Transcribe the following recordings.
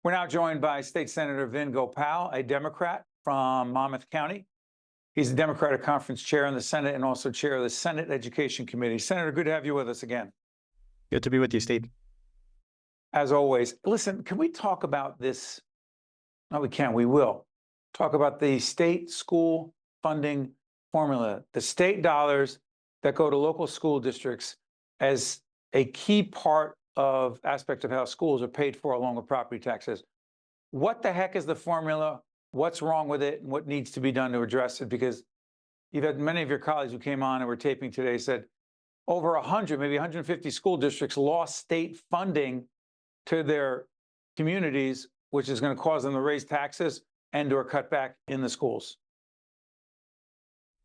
We're now joined by State Senator Vin Gopal, a Democrat from Monmouth County. He's the Democratic Conference Chair in the Senate and also Chair of the Senate Education Committee. Senator, good to have you with us again. Good to be with you, Steve. As always. Listen, can we talk about this? No, we can. We will. Talk about the state school funding formula, the state dollars that go to local school districts as a key aspect of how schools are paid for along with property taxes. What the heck is the formula? What's wrong with it? And what needs to be done to address it? Because you've had many of your colleagues who came on and were taping today said over 100, maybe 150 school districts lost state funding to their communities, which is going to cause them to raise taxes and or cut back in the schools.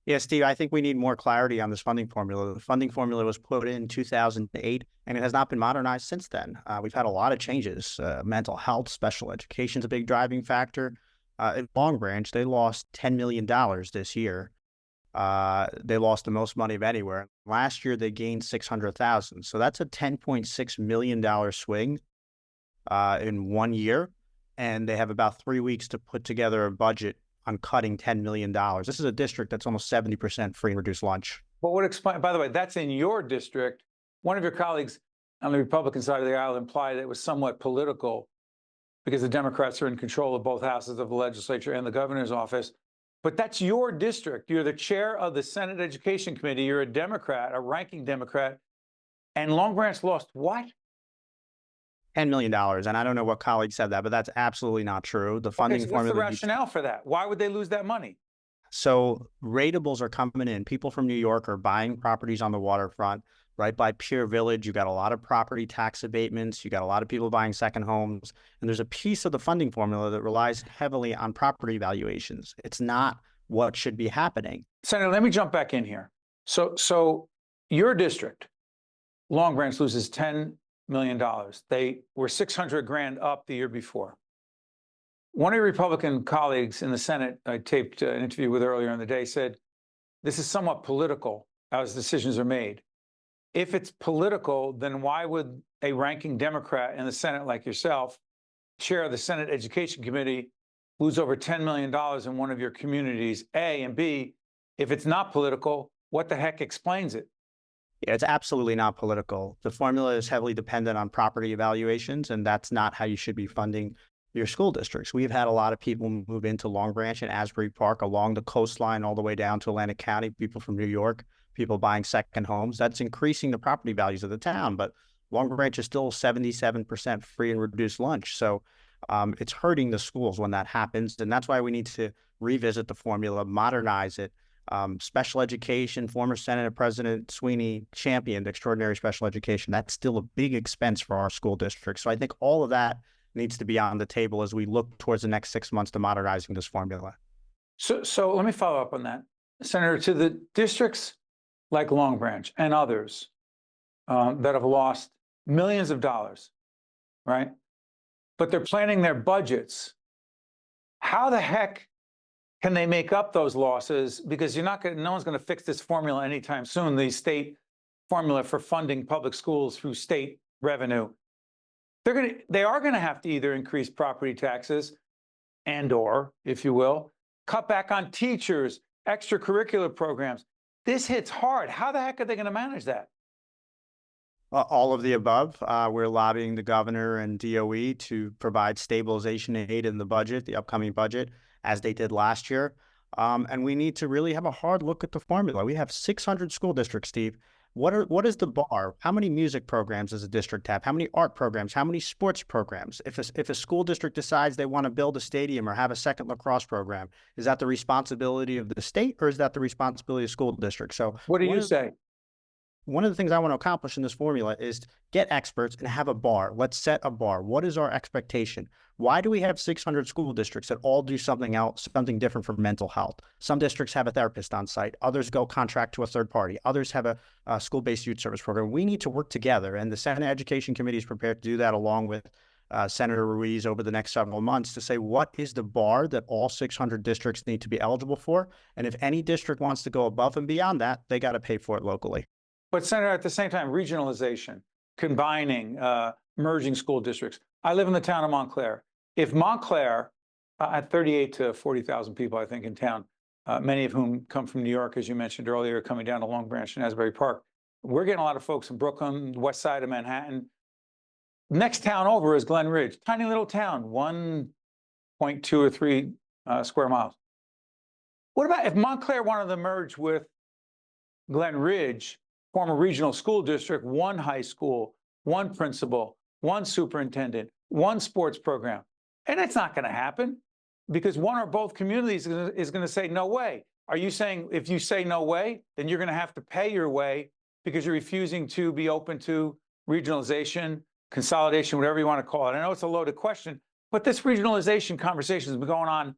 Yeah, Steve, I think we need more clarity on this funding formula. The funding formula was put in 2008, and it has not been modernized since then. We've had a lot of changes. Mental health, special education is a big driving factor. In Long Branch, they lost $10 million this year. They lost the most money of anywhere. Last year, they gained $600,000. So that's a $10.6 million swing in 1 year. And they have about 3 weeks to put together a budget on cutting $10 million. This is a district that's almost 70% free and reduced lunch. But what explain? By the way, that's in your district. One of your colleagues on the Republican side of the aisle implied it was somewhat political because the Democrats are in control of both houses of the legislature and the governor's office. But that's your district. You're the chair of the Senate Education Committee. You're a Democrat, a ranking Democrat. And Long Branch lost what? $10 million. And I don't know what colleague said that, but that's absolutely not true. The funding formula. What's the rationale for that? Why would they lose that money? So ratables are coming in. People from New York are buying properties on the waterfront. Right by Pier Village, you got a lot of property tax abatements. You got a lot of people buying second homes. And there's a piece of the funding formula that relies heavily on property valuations. It's not what should be happening. Senator, let me jump back in here. So your district, Long Branch, loses $10 million. They were 600 grand up the year before. One of your Republican colleagues in the Senate, I taped an interview with earlier in the day, said this is somewhat political as decisions are made. If it's political, then why would a ranking Democrat in the Senate like yourself, chair of the Senate Education Committee, lose over $10 million in one of your communities, A, and B, if it's not political, what the heck explains it? Yeah, it's absolutely not political. The formula is heavily dependent on property evaluations, and that's not how you should be funding your school districts. We've had a lot of people move into Long Branch and Asbury Park along the coastline all the way down to Atlantic County, people from New York, people buying second homes. That's increasing the property values of the town, but Long Branch is still 77% free and reduced lunch. So it's hurting the schools when that happens, and that's why we need to revisit the formula, modernize it. Special education, former Senate President Sweeney championed extraordinary special education. That's still a big expense for our school districts. So I think all of that needs to be on the table as we look towards the next 6 months to modernizing this formula. So let me follow up on that. Senator, to the districts like Long Branch and others that have lost millions of dollars, right? But they're planning their budgets. How the heck can they make up those losses? Because no one's going to fix this formula anytime soon, the state formula for funding public schools through state revenue. They are going to have to either increase property taxes or, if you will, cut back on teachers, extracurricular programs. This hits hard. How the heck are they going to manage that? All of the above. We're lobbying the governor and DOE to provide stabilization aid in the budget, the upcoming budget, as they did last year. And we need to really have a hard look at the formula. We have 600 school districts, Steve. What is the bar? How many music programs does a district have? How many art programs? How many sports programs? If a school district decides they want to build a stadium or have a second lacrosse program, is that the responsibility of the state or is that the responsibility of the school district? So what do you say? One of the things I want to accomplish in this formula is get experts and have a bar. Let's set a bar. What is our expectation? Why do we have 600 school districts that all do something else, something different for mental health? Some districts have a therapist on site. Others go contract to a third party. Others have a school-based youth service program. We need to work together, and the Senate Education Committee is prepared to do that along with Senator Ruiz over the next several months to say what is the bar that all 600 districts need to be eligible for. And if any district wants to go above and beyond that, they got to pay for it locally. But Senator, at the same time, regionalization, combining, merging school districts. I live in the town of Montclair. if Montclair, at 38 to 40,000 people, I think, in town, many of whom come from New York, as you mentioned earlier, coming down to Long Branch and Asbury Park. We're getting a lot of folks from Brooklyn, west side of Manhattan. Next town over is Glen Ridge, tiny little town, 1.2 or 3 square miles. What about if Montclair wanted to merge with Glen Ridge, form a regional school district, one high school, one principal, one superintendent, one sports program? And it's not going to happen because one or both communities is going to say, no way. Are you saying if you say no way, then you're going to have to pay your way because you're refusing to be open to regionalization, consolidation, whatever you want to call it? I know it's a loaded question, but this regionalization conversation has been going on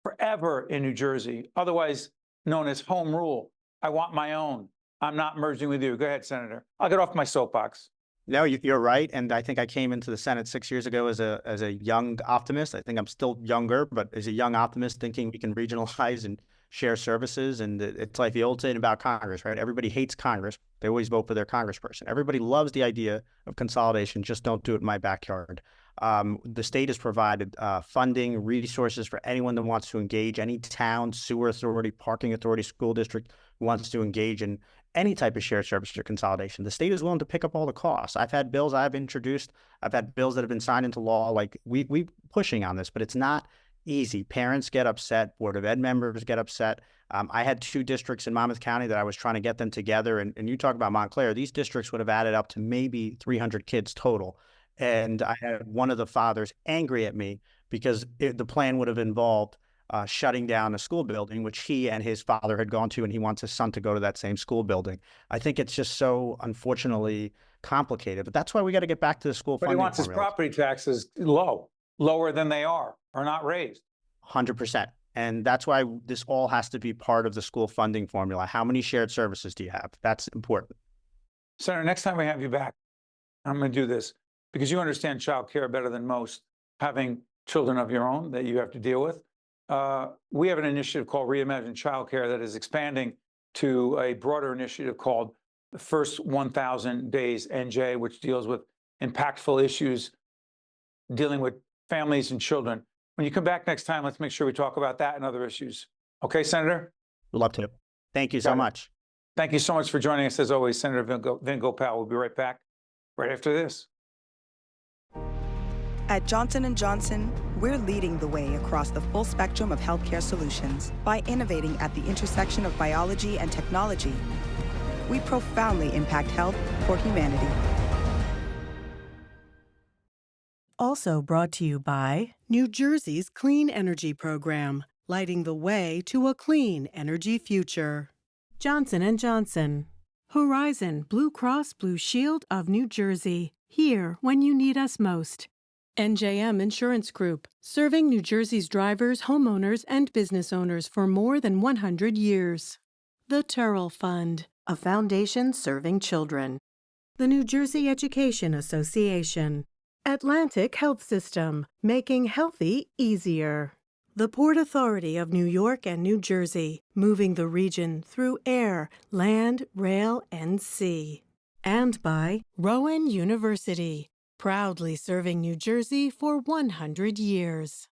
forever in New Jersey, otherwise known as home rule. I want my own. I'm not merging with you. Go ahead, Senator. I'll get off my soapbox. No, you're right. And I think I came into the Senate 6 years ago as a young optimist. I think I'm still younger, but as a young optimist thinking we can regionalize and share services. And it's like the old saying about Congress, right? Everybody hates Congress. They always vote for their congressperson. Everybody loves the idea of consolidation. Just don't do it in my backyard. The state has provided funding, resources for anyone that wants to engage, any town, sewer authority, parking authority, school district who wants to engage in any type of shared service or consolidation. The state is willing to pick up all the costs. I've had bills I've introduced. I've had bills that have been signed into law. Like we pushing on this, but it's not easy. Parents get upset. Board of Ed members get upset. I had 2 districts in Monmouth County that I was trying to get them together. And you talk about Montclair, these districts would have added up to maybe 300 kids total. And I had one of the fathers angry at me because the plan would have involved shutting down a school building, which he and his father had gone to, and he wants his son to go to that same school building. I think it's just so unfortunately complicated, but that's why we got to get back to the school funding. But he wants his property taxes lower than they are, or not raised. 100%. And that's why this all has to be part of the school funding formula. How many shared services do you have? That's important. Senator, next time we have you back, I'm going to do this because you understand child care better than most, having children of your own that you have to deal with. We have an initiative called Reimagine Childcare that is expanding to a broader initiative called the First 1,000 Days NJ, which deals with impactful issues dealing with families and children. When you come back next time, let's make sure we talk about that and other issues. Okay, Senator? We'd love to. Thank you so much. Thank you so much for joining us. As always, Senator Vin Gopal. We'll be right back right after this. At Johnson & Johnson, we're leading the way across the full spectrum of healthcare solutions. By innovating at the intersection of biology and technology, we profoundly impact health for humanity. Also brought to you by New Jersey's Clean Energy Program, lighting the way to a clean energy future. Johnson & Johnson. Horizon Blue Cross Blue Shield of New Jersey. Here when you need us most. NJM Insurance Group, serving New Jersey's drivers, homeowners, and business owners for more than 100 years. The Turrell Fund, a foundation serving children. The New Jersey Education Association. Atlantic Health System, making healthy easier. The Port Authority of New York and New Jersey, moving the region through air, land, rail, and sea. And by Rowan University, proudly serving New Jersey for 100 years.